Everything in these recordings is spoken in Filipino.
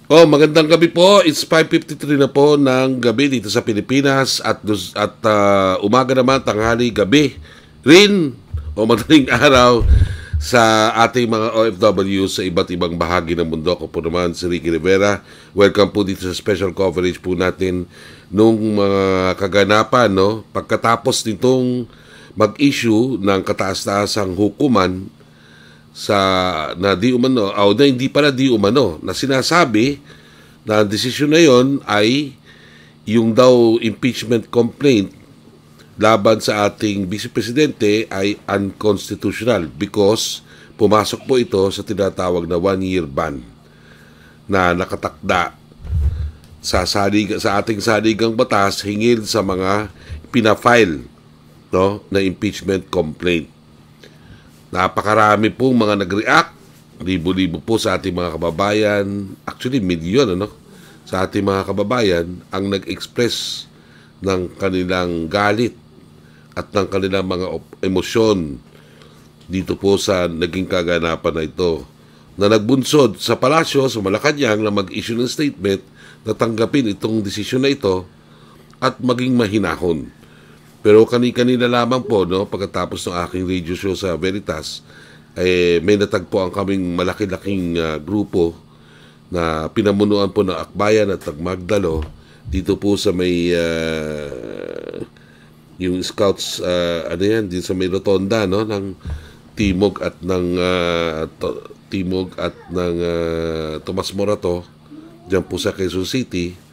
Oh, magandang gabi po. It's 5:53 na po ng gabi dito sa Pilipinas at umaga naman, tanghali, gabi rin o madaling araw sa ating mga OFW sa iba't ibang bahagi ng mundo. Ako po naman si Ricky Rivera. Welcome po dito sa special coverage po natin nung mga kaganapan, no? Pagkatapos nitong mag-issue ng kataas-taasang hukuman sa na di umano o na hindi pala di umano na sinasabi na ang desisyon na yon ay yung daw impeachment complaint laban sa ating Vice Presidente ay unconstitutional because pumasok po ito sa tinatawag na 1-year ban na nakatakda sa ating saligang batas hingil sa mga pinafile, no, na impeachment complaint. Napakarami pong mga nag-react, libo-libo po sa ating mga kababayan, actually milyon, sa ating mga kababayan ang nag-express ng kanilang galit at ng kanilang mga emosyon dito po sa naging kaganapan na ito, na nagbunsod sa palasyo sa Malacanang na mag-issue ng statement na tanggapin itong desisyon na ito at maging mahinahon. Pero kanina lamang po, no, pagkatapos ng aking radio show sa Veritas, may natagpuan kaming malaki-laking grupo na pinamunuan po ng Akbayan at Magdalo dito po sa may yung Scouts, din sa may rotonda, no, ng Timog at ng Tomas Morato, diyan po sa Quezon City.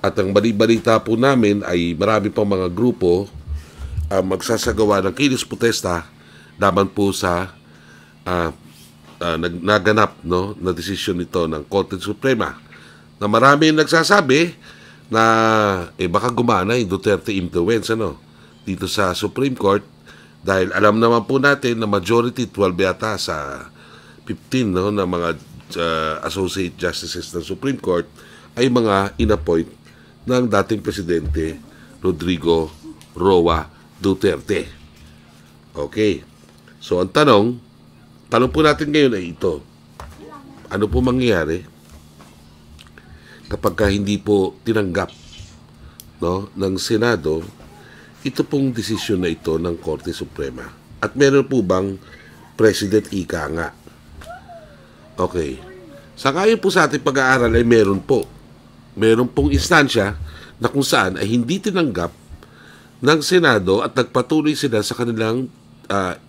At ang balibalita po namin ay marami pang mga grupo magsasagawa ng kilos protesta laban po sa naganap, no, na desisyon nito ng Korte Suprema. Na marami nagsasabi na baka gumana yung Duterte influence, dito sa Supreme Court, dahil alam naman po natin na majority 12 yata sa 15, no, na mga associate justices ng Supreme Court ay mga inappoint ng dating Presidente Rodrigo Roa Duterte. Okay. So, ang tanong po natin ngayon ay ito. Ano po mangyayari kapag hindi po tinanggap, no, ng Senado ito pong desisyon na ito ng Korte Suprema? At meron po bang President Ika nga? Okay. Sa ngayon po sa ating pag-aaral ay meron pong instansya na kung saan ay hindi tinanggap ng Senado at nagpatuloy sila sa kanilang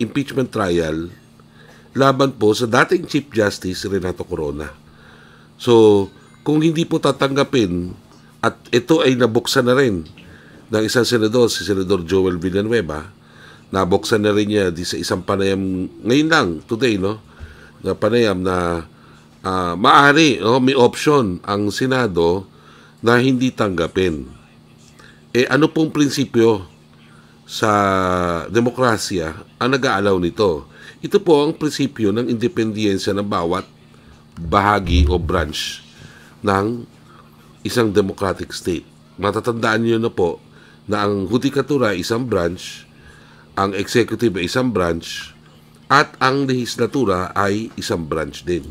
impeachment trial laban po sa dating Chief Justice Renato Corona. So, kung hindi po tatanggapin at ito ay nabuksan na rin ng isang senador, si Senador Joel Villanueva, nabuksan na rin niya di sa isang panayam ngayon lang, today, no, na panayam na maaari, no, may option ang Senado na hindi tanggapin. Ano pong prinsipyo sa demokrasya ang nag-aalaw nito? Ito po ang prinsipyo ng independensya ng bawat bahagi o branch ng isang democratic state. Matatandaan niyo na po na ang hudikatura ay isang branch, ang executive ay isang branch, at ang legislatura ay isang branch din.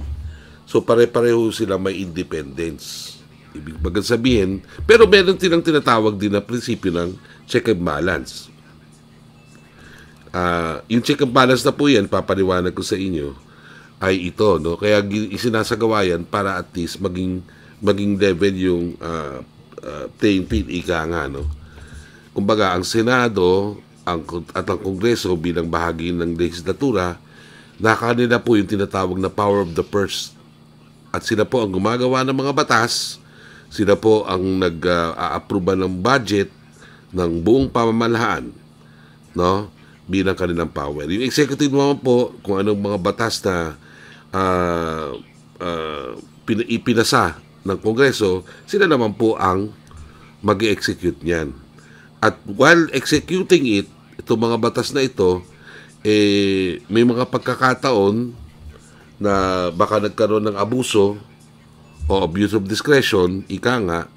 So pare-pareho sila may independence. Ibig sabihin, pero meron silang tinatawag din na prinsipyo ng check and balance. Yung check and balance na po yan, papaliwanag ko sa inyo, ay ito, no? Kaya isinasagawa yan para at least maging level yung playing field, ika nga, no? Kumbaga, ang Senado at ang Kongreso bilang bahagi ng legislatura, nakanila po yung tinatawag na power of the purse. At sila po ang gumagawa ng mga batas, sila po ang nag-a-approve ng budget ng buong pamamalahan, no, bilang kanilang power. Yung executive naman po, kung anong mga batas na ipinasa ng Kongreso, sila naman po ang mag-execute niyan. At while executing it, itong mga batas na ito, may mga pagkakataon na baka nagkaroon ng abuso o abuse of discretion, ika nga,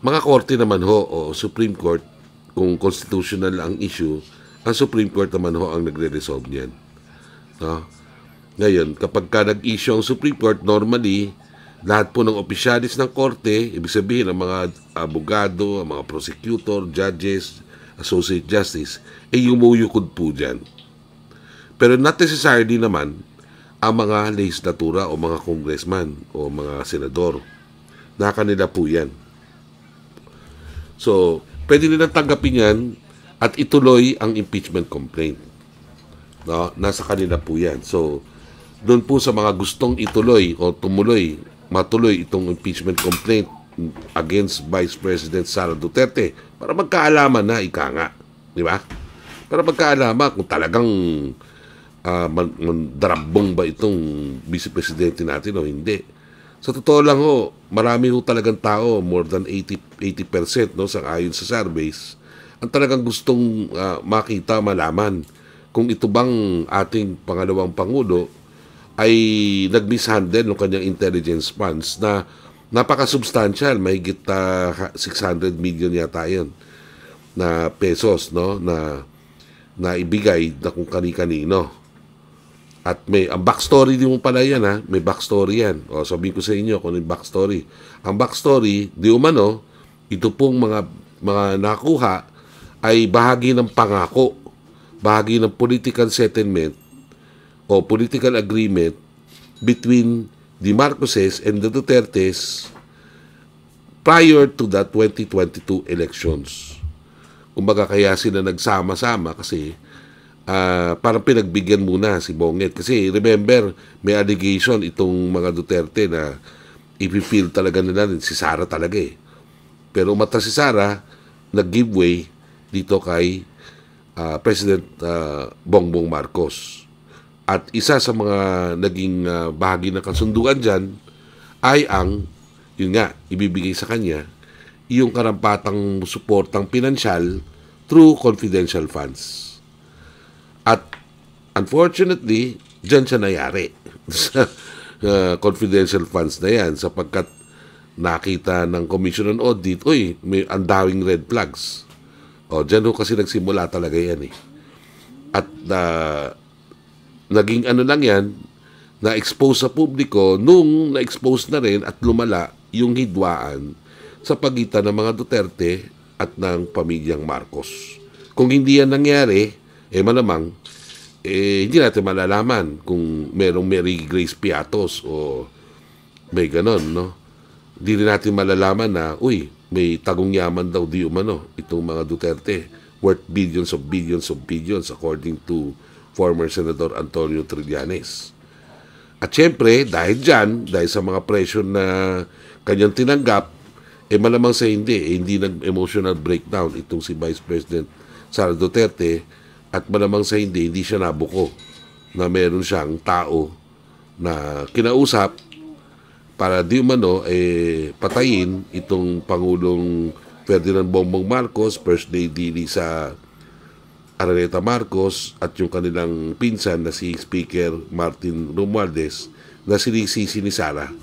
mga korte naman ho o Supreme Court, kung constitutional ang issue, ang Supreme Court naman ho ang nagre-resolve niyan. No? Ngayon, kapag ka nag-issue ang Supreme Court, normally, Lahat po ng opisyalis ng korte, ibig sabihin ang mga abogado, ang mga prosecutor, judges, associate justice, yumuyukod po dyan. Pero not necessarily naman ang mga legislatura o mga congressman o mga senador. Na kanila po yan. So, pwede nilang tanggapin yan at ituloy ang impeachment complaint. No? Nasa kanila po yan. So, doon po sa mga gustong ituloy o matuloy itong impeachment complaint against Vice President Sara Duterte para magkaalaman na, ika nga. Di ba? Para magkaalaman kung talagang mandarabong ba itong Vice Presidente natin o hindi. Sa totoo lang ho, marami ho talagang tao, more than 80% no, sa ayon sa surveys, ang talagang gustong makita, malaman kung ito bang ating pangalawang Pangulo ay nag-mishandle ng kanyang intelligence funds na napaka-substantial, mahigit 600 million yata yun na pesos no, na ibigay na kung kani-kanino. At ang backstory din mo pala yan, ha? May backstory yan. O, sabihin ko sa inyo kung ano yung backstory. Ang backstory, di umano, ito pong mga nakuha ay bahagi ng pangako, bahagi ng political settlement o political agreement between the Marcoses and the Dutertes prior to the 2022 elections. Kumbaga kaya sila nagsama-sama kasi parang pinagbigyan muna si Bonget. Kasi remember, may allegation itong mga Duterte na ipipil talaga nila si Sara talaga eh. Pero umata si Sara, nag-give way dito kay President Bongbong Marcos. At isa sa mga naging bahagi ng kasunduan dyan ay ang, yun nga, ibibigay sa kanya, yung karampatang suportang pinansyal through confidential funds. At unfortunately, dyan siya nangyari sa confidential funds na yan sapagkat nakita ng Commission on Audit, may andawing red flags. O, dyan ho kasi nagsimula talaga yan eh. At naging ano lang yan, na-expose sa publiko nung na-expose na rin at lumala yung hidwaan sa pagitan ng mga Duterte at ng pamilyang Marcos. Kung hindi yan nangyari, malamang, hindi natin malalaman kung merong Mary Grace Piatos o may ganon, no? Hindi rin natin malalaman na, may tagong yaman daw di umano itong mga Duterte, worth billions of billions according to former Senator Antonio Trillanes. At syempre, dahil sa mga pressure na kanyang tinanggap, malamang sa hindi nag-emotional breakdown itong si Vice President Sara Duterte. At malamang sa hindi siya nabuko na meron siyang tao na kinausap para di umano patayin itong Pangulong Ferdinand Bongbong Marcos, First Lady Lisa Araneta Marcos at yung kanilang pinsan na si Speaker Martin Romualdez na sinisisi ni Sara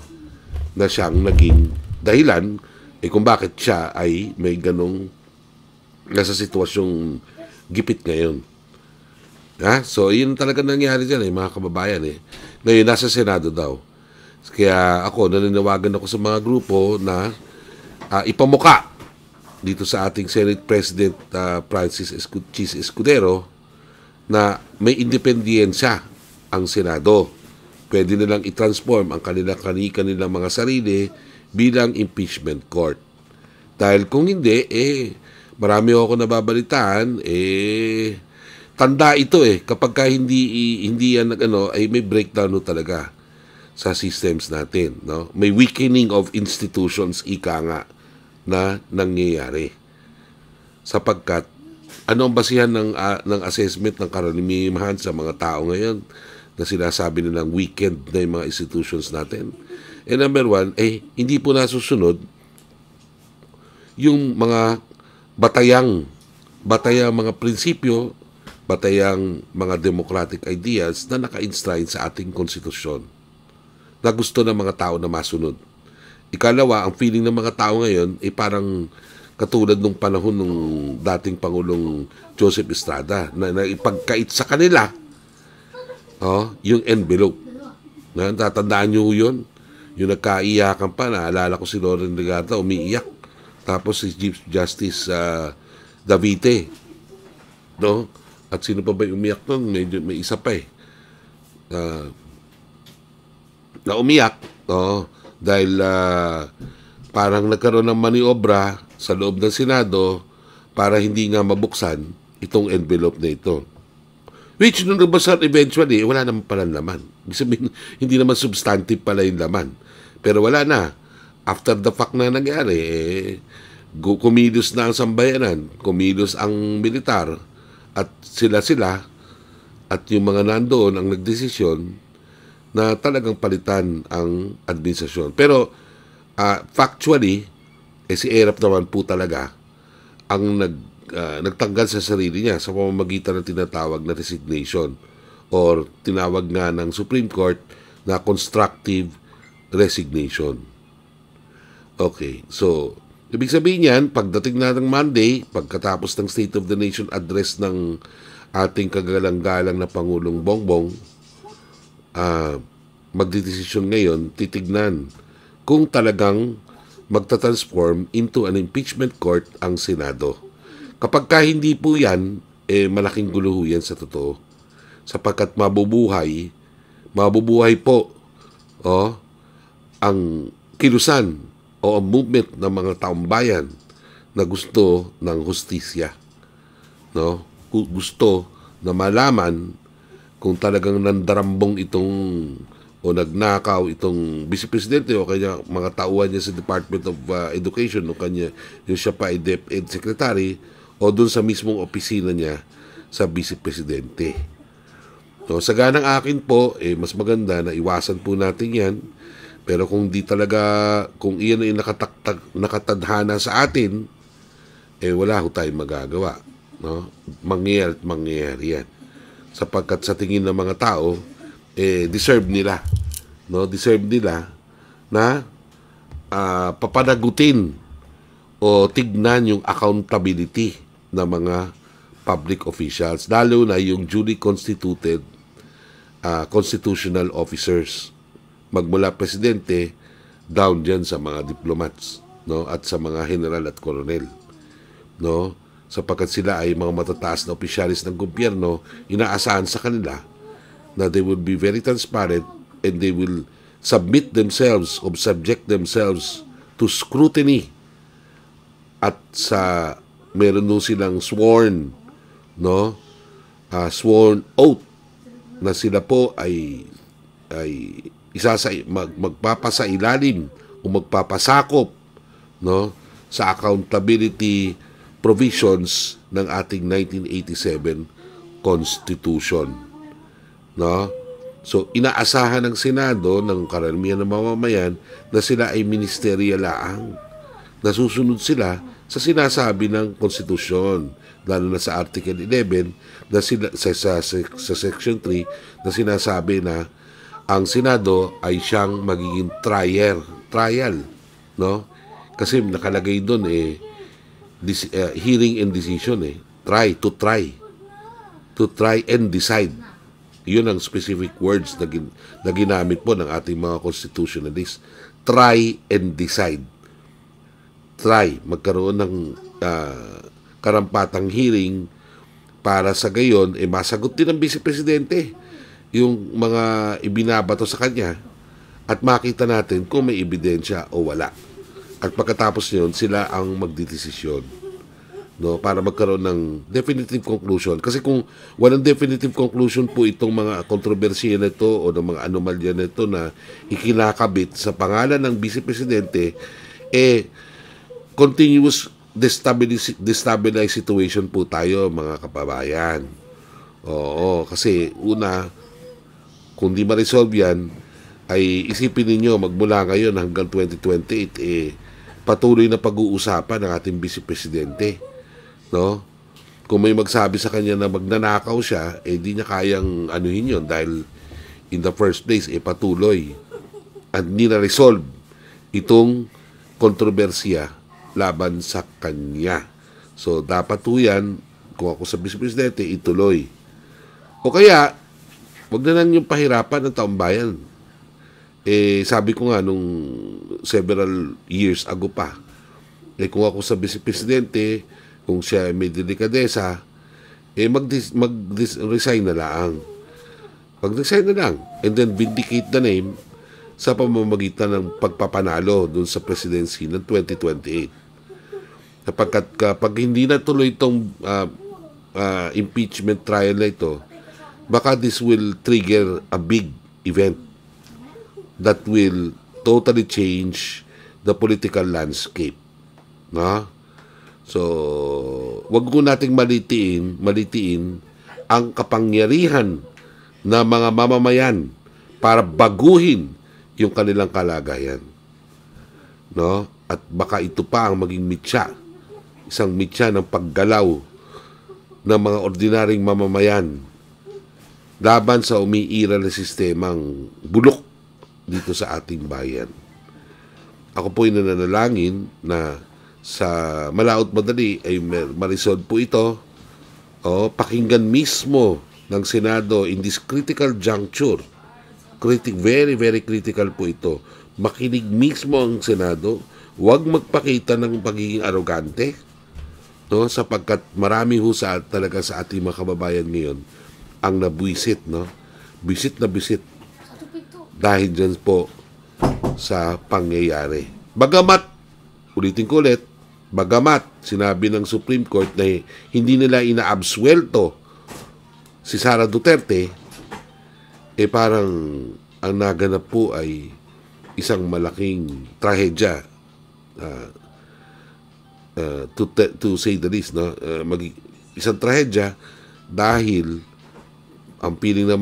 na siyang naging dahilan kung bakit siya ay may ganong nasa sitwasyong gipit ngayon. So, yun talaga nangyari dyan mga kababayan Ngayon, nasa Senado daw. Kaya ako, nananawagan ako sa mga grupo na ipamuka dito sa ating Senate President Francis Chis Escudero na may independensya ang Senado. Pwede nilang i-transform ang kanilang mga sarili bilang impeachment court. Dahil kung hindi, marami ako nababalitaan, tanda ito kapag ka hindi yan ay may breakdown talaga sa systems natin, no? May weakening of institutions ika nga na nangyayari. Sapagkat ano ang basihan ng assessment ng karamihan sa mga tao ngayon na sinasabi nilang weakened na yung mga institutions natin? Number one, hindi po nasusunod yung mga batayang mga prinsipyo, batayang mga democratic ideas na naka-enshrine sa ating konstitusyon na gusto ng mga tao na masunod. Ikalawa, ang feeling ng mga tao ngayon ay parang katulad nung panahon ng dating Pangulong Joseph Estrada na ipagkait sa kanila yung envelope. Tatandaan nyo yun? Yung nagkaiyakan pa, naalala ko si Loren Legarda, umiiyak. Tapos si Chief Justice Davite, no? At sino pa ba yung umiyak nun? May isa pa eh. Na umiyak, no? Dahil parang nagkaroon ng maniobra sa loob ng Senado para hindi nga mabuksan itong envelope na ito. Which, nung nabasa eventually, wala naman pala laman. Ibig sabihin, hindi naman substantive pala yung laman. Pero wala na. After the fact na nangyari, kumilos na ang sambayanan, kumilos ang militar, at sila at yung mga nandoon ang nagdesisyon na talagang palitan ang administrasyon. Pero factually, si ERAP naman po talaga ang nagtanggal sa sarili niya sa pamamagitan ng tinatawag na resignation or tinawag nga ng Supreme Court na constructive resignation. Okay, so ibig sabihin yan, pagdating na ng Monday, pagkatapos ng State of the Nation address ng ating kagalang-galang na Pangulong Bongbong, magdidesisyon ngayon, titignan kung talagang magta-transform into an impeachment court ang Senado. Kapag ka hindi po yan, malaking gulo yan sa totoo. Sapagkat mabubuhay po ang kilusan o ang movement ng mga taong bayan na gusto ng hustisya. No? Gusto na malaman kung talagang nandarambong itong o nagnakaw itong Vice Presidente o kanya mga tauhan niya sa Department of Education o kanya yung siya pa ay DepEd Secretary o dun sa mismong opisina niya sa Vice Presidente. So, sa ganang akin po, mas maganda na iwasan po natin yan. Pero kung di talaga, kung iyan ay nakatadhana sa atin, wala ho tayong magagawa. No? Mangyayari yan. Sapagkat sa tingin ng mga tao, deserve nila. No? Deserve nila na papanagutin o tignan yung accountability ng mga public officials, lalo na yung duly constituted constitutional officers. Magmula presidente down diyan sa mga diplomats, no, at sa mga general at colonel, no, sapagkat sila ay mga matataas na opisyalis ng gobyerno, inaasahan sa kanila na they will be very transparent and they will submit themselves or subject themselves to scrutiny at sa meron nung silang sworn, no, sworn oath na sila po ay magpapasailalim o magpapasakop, no, sa accountability provisions ng ating 1987 Constitution, no? So inaasahan ng Senado ng karamihan ng mamamayan na sila ay ministerial lang, nasusunod sila sa sinasabi ng konstitusyon, lalo na sa Article 11 na sa Section 3 na sinasabi na ang Senado ay siyang magiging trial, no? Kasi nakalagay doon hearing and decision, to try and decide. Yun ang specific words na ginamit po ng ating mga constitutionalists. Try and decide. Try, magkaroon ng karampatang hearing para sa gayon, masagot din ng Vice Presidente yung mga ibinabato sa kanya at makita natin kung may ebidensya o wala. At pagkatapos yun, sila ang magdidesisyon, no, para magkaroon ng definitive conclusion. Kasi kung walang definitive conclusion po itong mga kontrobersiya na ito o ng mga anomalya na ito na ikinakabit sa pangalan ng Vice Presidente, continuous destabilize situation po tayo, mga kababayan. Oo, kasi una, kung di ma-resolve yan, ay isipin ninyo, magmula ngayon hanggang 2028, patuloy na pag-uusapan ng ating Vice Presidente. No? Kung may magsabi sa kanya na magnanakaw siya, di niya kayang anuhin yun dahil in the first place, patuloy at hindi na-resolve itong kontrobersiya laban sa kanya. So, dapat po yan, kung ako sa Vice Presidente, ituloy. O kaya, wag na lang yung pahirapan ng taong bayan. Sabi ko nga nung several years ago pa, kung ako sa vice presidente, kung siya may delikadesa, mag-resign na lang. Mag-resign na lang. And then vindicate the name sa pamamagitan ng pagpapanalo dun sa presidency ng 2028. Kapag hindi na tuloy itong impeachment trial na ito, baka this will trigger a big event that will totally change the political landscape. No? So, wag ko nating malitiin ang kapangyarihan na mga mamamayan para baguhin yung kanilang kalagayan. No? At baka ito pa ang maging isang mitya ng paggalaw ng mga ordinaryong mamamayan laban sa umiiral na sistemang bulok dito sa ating bayan. Ako po'y nananalangin na sa malaot madali ay ma-resolve po ito, pakinggan mismo ng Senado in this critical juncture. Very, very critical po ito. Makinig mismo ang Senado, huwag magpakita ng pagiging arogante, no? Sapagkat marami talaga sa ating mga kababayan ngayon ang nabuisit, no? Bisit na bisit dahil dyan po sa pangyayari. Bagamat, ulitin ko ulit, bagamat sinabi ng Supreme Court na hindi nila inaabsuelto si Sara Duterte, parang ang naganap po ay isang malaking trahedya, to say the least, no? Isang trahedya dahil ang piling ng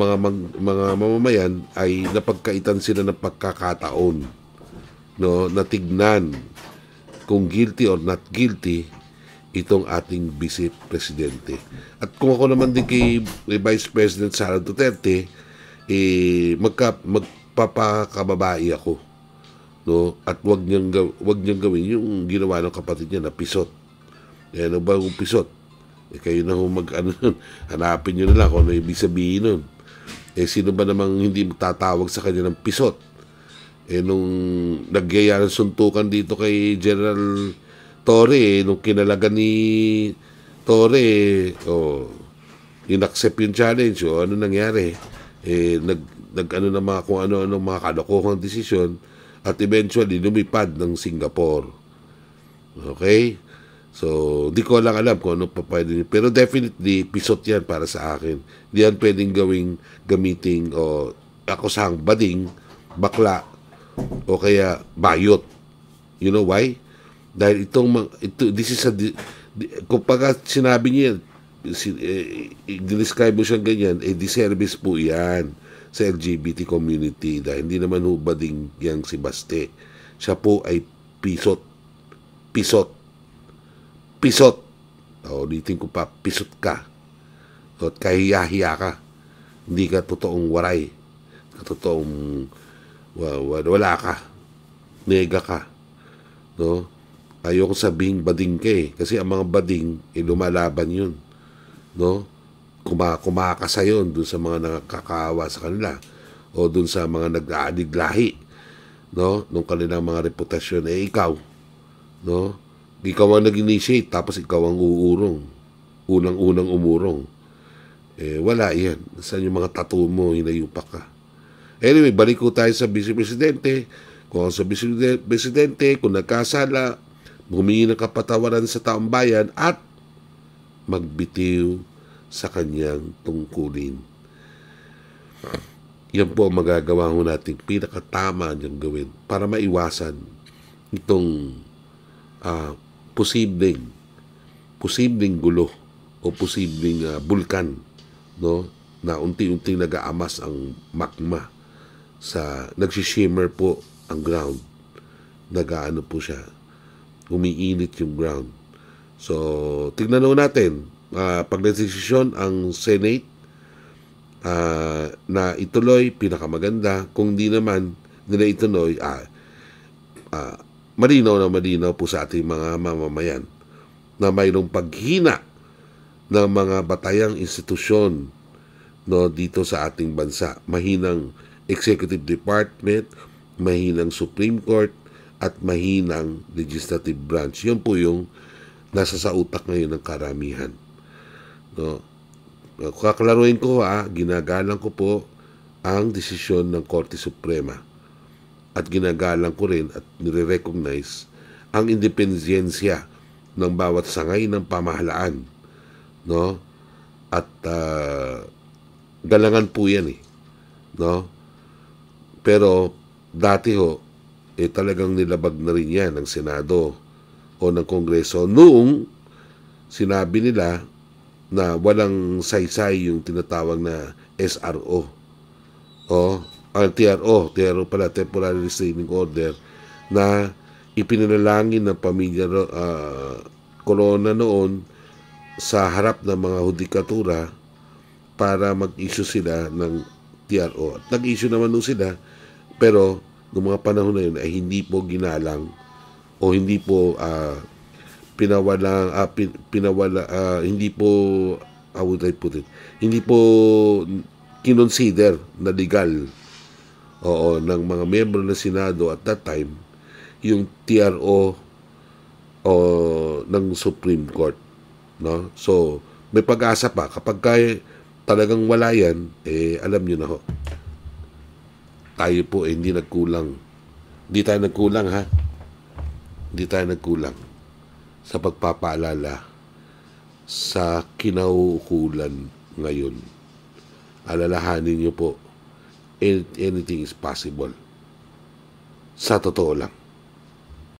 mga mamamayan ay napagkaitan sila ng pagkakataon, no, na tignan kung guilty or not guilty itong ating vice presidente. At kung ako naman din kay Vice President Sara Duterte, magpapakababae ako, no, at wag niyang gawin yung ginawa ng kapatid niya na pisot. Ano ba yung pisot? Kayo na hanapin nyo na lang kung ano ibig sabihin nun. Sino ba namang hindi magtatawag sa kanya ng pisot? Nung nagyaya ng suntukan dito kay General Torre, nung kinalagan ni Torre, inaccept yung challenge, ano nangyari? Nag-ano na kung ano-ano mga kalokohang desisyon, at eventually lumipad ng Singapore. Okay? So, di ko lang alam kung ano pa pwede. Pero definitely, pisot yan para sa akin. Di yan pwedeng gamitin o akusahang bading, bakla, o kaya bayot. You know why? Dahil this is kung pagka sinabi niya, i-describe mo siyang ganyan, disservice po yan sa LGBT community dahil hindi naman bading yang si Baste. Siya po ay pisot. Ulitin ko pa, pisot ka. At kahiya-hiya ka. Hindi ka totoong waray. Totoong wala ka. Nega ka. No? Ayoko sabihin bading ka kasi ang mga bading, lumalaban yun. No? Kumakasa yun dun sa mga nakakaawa sa kanila o dun sa mga nag-aadig-lahi, no? Nung kanilang mga reputasyon, ikaw, no? Ikaw ang nag-initiate, tapos ikaw ang uurong. Unang-unang umurong. Wala yan. Saan yung mga tattoo mo, hinayupak ka. Anyway, balik ko tayo sa Vice Presidente. Kung sa Vice Presidente, kung nagkasala, humingi ng kapatawaran sa taong bayan at magbitiw sa kanyang tungkulin. Yan po ang magagawa ho natin pinakatama niyang gawin para maiwasan itong posibleng gulo o posibleng bulkan, no, na unti-unting nag-aamas ang magma sa nagsishimmer po ang ground. Nag-aano po siya, umiinit yung ground. So, tignan natin, pag nagdesisyon ang Senate na ituloy, pinakamaganda. Kung di naman nila ituloy, malinaw po sa ating mga mamamayan na mayroong paghina ng mga batayang institusyon, no, dito sa ating bansa. Mahinang executive department, mahinang Supreme Court at mahinang legislative branch. Yun po yung nasa sa utak ngayon ng karamihan. No? Kaklaruin ko ginagalang ko po ang desisyon ng Korte Suprema at ginagalang ko rin at nire-recognize ang independensya ng bawat sangay ng pamahalaan, no? At galangan po yan no? Pero dati talagang nilabag na rin yan ng Senado o ng Kongreso noong sinabi nila na walang saysay yung tinatawag na SRO TRO pala, Temporary Restraining Order, na ipinanalangin ng pamilya Corona noon sa harap ng mga hudikatura para mag-issue sila ng TRO. At nag-issue naman sila, pero noong mga panahon na yun ay hindi po ginalang o hindi po hindi po how would I put it? Hindi po kinonsider na legal ng mga miyembro ng Senado at that time yung TRO ng Supreme Court, no? So may pag-asa pa kapag talagang wala yan, alam nyo na tayo po hindi nagkulang. Hindi tayo nagkulang sa pagpapaalala sa kinaukulan ngayon. Alalahanin nyo po, anything is possible. Sa totoo lang.